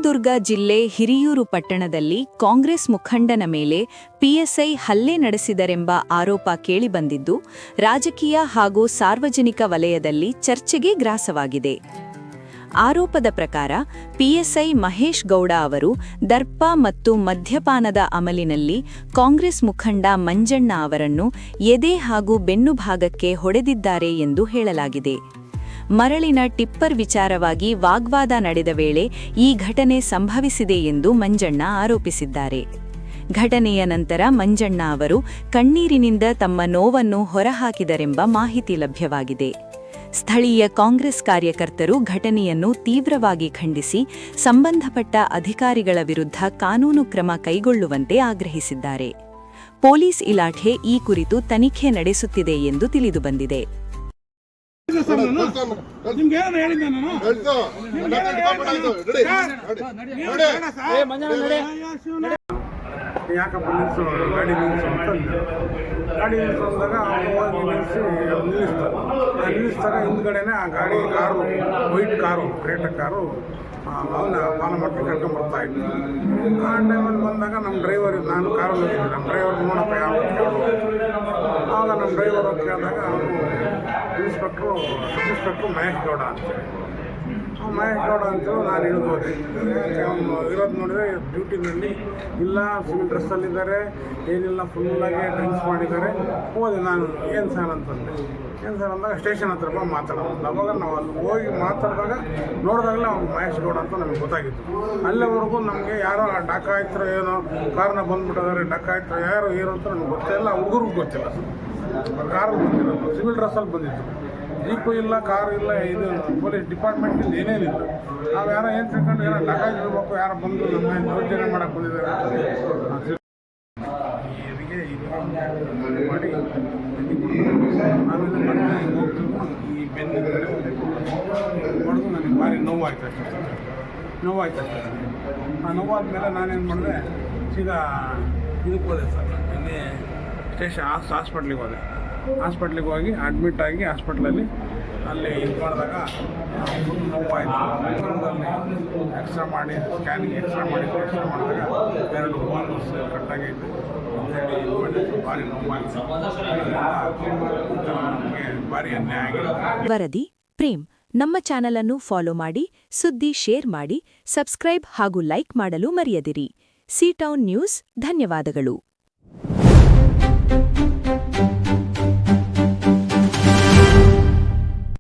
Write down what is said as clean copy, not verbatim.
ಚಿತ್ರದುರ್ಗ ಜಿಲ್ಲೆ ಹಿರಿಯೂರು ಪಟ್ಟಣದಲ್ಲಿ ಕಾಂಗ್ರೆಸ್ ಮುಖಂಡನ ಮೇಲೆ ಪಿಎಸ್ಐ ಹಲ್ಲೆ ನಡೆಸಿದರೆಂಬ ಆರೋಪ ಕೇಳಿಬಂದಿದ್ದು, ರಾಜಕೀಯ ಹಾಗೂ ಸಾರ್ವಜನಿಕ ವಲಯದಲ್ಲಿ ಚರ್ಚೆಗೆ ಗ್ರಾಸವಾಗಿದೆ. ಆರೋಪದ ಪ್ರಕಾರ ಪಿಎಸ್ಐ ಮಹೇಶ್ ಗೌಡ ಅವರು ದರ್ಪ ಮತ್ತು ಮದ್ಯಪಾನದ ಅಮಲಿನಲ್ಲಿ ಕಾಂಗ್ರೆಸ್ ಮುಖಂಡ ಮಂಜಣ್ಣ ಅವರನ್ನು ಎದೆ ಹಾಗೂ ಬೆನ್ನುಭಾಗಕ್ಕೆ ಹೊಡೆದಿದ್ದಾರೆ ಎಂದು ಹೇಳಲಾಗಿದೆ. ಮರಳಿನ ಟಿಪ್ಪರ್ ವಿಚಾರವಾಗಿ ವಾಗ್ವಾದ ನಡೆದ ವೇಳೆ ಈ ಘಟನೆ ಸಂಭವಿಸಿದೆ ಎಂದು ಮಂಜಣ್ಣ ಆರೋಪಿಸಿದ್ದಾರೆ. ಘಟನೆಯ ನಂತರ ಮಂಜಣ್ಣ ಅವರು ಕಣ್ಣೀರಿನಿಂದ ತಮ್ಮ ನೋವನ್ನು ಹೊರಹಾಕಿದರೆಂಬ ಮಾಹಿತಿ ಲಭ್ಯವಾಗಿದೆ. ಸ್ಥಳೀಯ ಕಾಂಗ್ರೆಸ್ ಕಾರ್ಯಕರ್ತರು ಘಟನೆಯನ್ನು ತೀವ್ರವಾಗಿ ಖಂಡಿಸಿ ಸಂಬಂಧಪಟ್ಟ ಅಧಿಕಾರಿಗಳ ವಿರುದ್ಧ ಕಾನೂನು ಕ್ರಮ ಕೈಗೊಳ್ಳುವಂತೆ ಆಗ್ರಹಿಸಿದ್ದಾರೆ. ಪೊಲೀಸ್ ಇಲಾಖೆ ಈ ಕುರಿತು ತನಿಖೆ ನಡೆಸುತ್ತಿದೆ ಎಂದು ತಿಳಿದುಬಂದಿದೆ. ಯಾಕಪ್ಪ ನಿಲ್ಲಿಸು ಗಾಡಿ ನಿಲ್ಲಿಸು ಅಂತ ಗಾಡಿ ನಿಲ್ಲಿಸಿದಾಗ ಹೋಗಿ ನಿಲ್ಲಿಸಿದಾಗ ಹಿಂದ್ಗಡೆನೇ ಆ car white car krait car ಅವನ್ನ ಪಾನ ಮಾಡ್ಕೊಂಡು ಕರ್ಕೊಂಡು ಬರ್ತಾ ಇದ್ವಿ. ಆ ಟೈಮಲ್ಲಿ ಬಂದಾಗ ನಮ್ಮ ಡ್ರೈವರ್ ನಾನು ಕಾರಲ್ಲಿ ಹೋಗಿದ್ದೆ, ನಮ್ಮ ಡ್ರೈವರ್ ನೋಡಪ್ಪ ಯಾರು ಆವಾಗ ನಮ್ಮ ಡ್ರೈವರ್ ಕೇಳಿದಾಗ ಅವನು ಇನ್ಸ್ಪೆಕ್ಟ್ರು ಮಹೇಶ್ ಗೌಡ ಅಂತೇಳಿ ಮಹೇಶ್ ಗೌಡ ಅಂತೇಳಿ ನಾನು ಇಳಿದು ಹೋದೆ. ಅವನು ಇರೋದು ನೋಡಿದರೆ ಡ್ಯೂಟಿನಲ್ಲಿ ಇಲ್ಲ, ಸಿವಿಲ್ ಡ್ರೆಸ್ಸಲ್ಲಿದ್ದಾರೆ, ಏನಿಲ್ಲ ಫುಲ್ಲಾಗಿ ಡ್ರಿಂಕ್ಸ್ ಮಾಡಿದ್ದಾರೆ. ಹೋದೆ ನಾನು, ಏನು ಸರ್ ಅಂತಂದೆ. ಏನು ಸರ್ ಅಂದಾಗ ಸ್ಟೇಷನ್ ಹತ್ರ ಬಂದು ಮಾತಾಡೋದು. ಅವಾಗ ನಾವು ಅಲ್ಲಿ ಹೋಗಿ ಮಾತಾಡಿದಾಗ ನೋಡಿದಾಗಲೇ ಅವ್ನು ಮಹೇಶ್ ಗೌಡ ಅಂತ ನಮಗೆ ಗೊತ್ತಾಗಿತ್ತು. ಅಲ್ಲಿವರೆಗೂ ನಮಗೆ ಯಾರೋ ಡಕಾಯಿತರು ಏನೋ ಕಾರನ್ನ ಬಂದುಬಿಟ್ಟಿದ್ದಾರೆ, ಡಕಾಯಿತರು ಯಾರು ಏನು ಅಂತ ನಮಗೆ ಗೊತ್ತಿಲ್ಲ, ಹುಡುಗರಿಗೂ ಗೊತ್ತಿಲ್ಲ. ಕಾರಲ್ಲಿ ಬಂದಿರೋದು, ಸಿವಿಲ್ ಡ್ರೆಸ್ಸಲ್ಲಿ ಬಂದಿತ್ತು, ಜೀಪು ಇಲ್ಲ, ಕಾರು ಇಲ್ಲ, ಇದು ಪೊಲೀಸ್ ಡಿಪಾರ್ಟ್ಮೆಂಟಿಂದ ಏನೇನಿಲ್ಲ. ನಾವು ಯಾರೋ ಏನು ತಿಳ್ಕೊಂಡು ಏನೋ ಡಕಾಯಿತ ಇರಬೇಕು, ಯಾರೋ ಬಂದು ನಮ್ಮ ಯೋಜನೆ ಮಾಡೋಕ್ಕೆ ಬಂದಿದ್ದಾರೆ ಮಾಡಿ ಆಮೇಲೆ ಈ ಬೆನ್ನು ಹೊಡೆದು ನನಗೆ ಭಾರಿ ನೋವಾಯ್ತು ಅಷ್ಟೇ. ಆ ನೋವಾದ್ಮೇಲೆ ನಾನೇನು ಮಾಡಿದೆ, ಸೀದಾ ಇದಕ್ಕೆ ಹೋದೆ ಸರ್, ಇಲ್ಲಿ ಸ್ಟೇಷನ್ ಹಾಸ್ಪಿಟ್ಲಿಗೆ ಹೋಗಿ ಅಡ್ಮಿಟ್ ಆಗಿ ಹಾಸ್ಪಿಟ್ಲಲ್ಲಿ ಅಲ್ಲಿ ಇದು ಮಾಡಿದಾಗ ಫುಲ್ ನೋವಾಯಿತು. ಎಕ್ಸ್ರಾ ಮಾಡಿ ಸ್ಕ್ಯಾನಿಂಗ್ ಎಕ್ಸ್ರಾ ಮಾಡಿದಾಗ 2 ಬೋನ್ಸ್ ಕಟ್ಟಾಗಿತ್ತು ಅಂತೇಳಿ ಭಾರಿ ನೋವಾಯಿತು. ನಮಗೆ ಭಾರಿ ಅನ್ಯಾಯ ಆಗಿದೆ. ವರದಿ ಪ್ರೇಮ್. ನಮ್ಮ ಚಾನಲ್ ಅನ್ನು ಫಾಲೋ ಮಾಡಿ, ಸುದ್ದಿ ಶೇರ್ ಮಾಡಿ, ಸಬ್ಸ್ಕ್ರೈಬ್ ಹಾಗೂ ಲೈಕ್ ಮಾಡಲು ಮರೆಯದಿರಿ. ಸಿ ಟೌನ್ ನ್ಯೂಸ್ ಧನ್ಯವಾದಗಳು.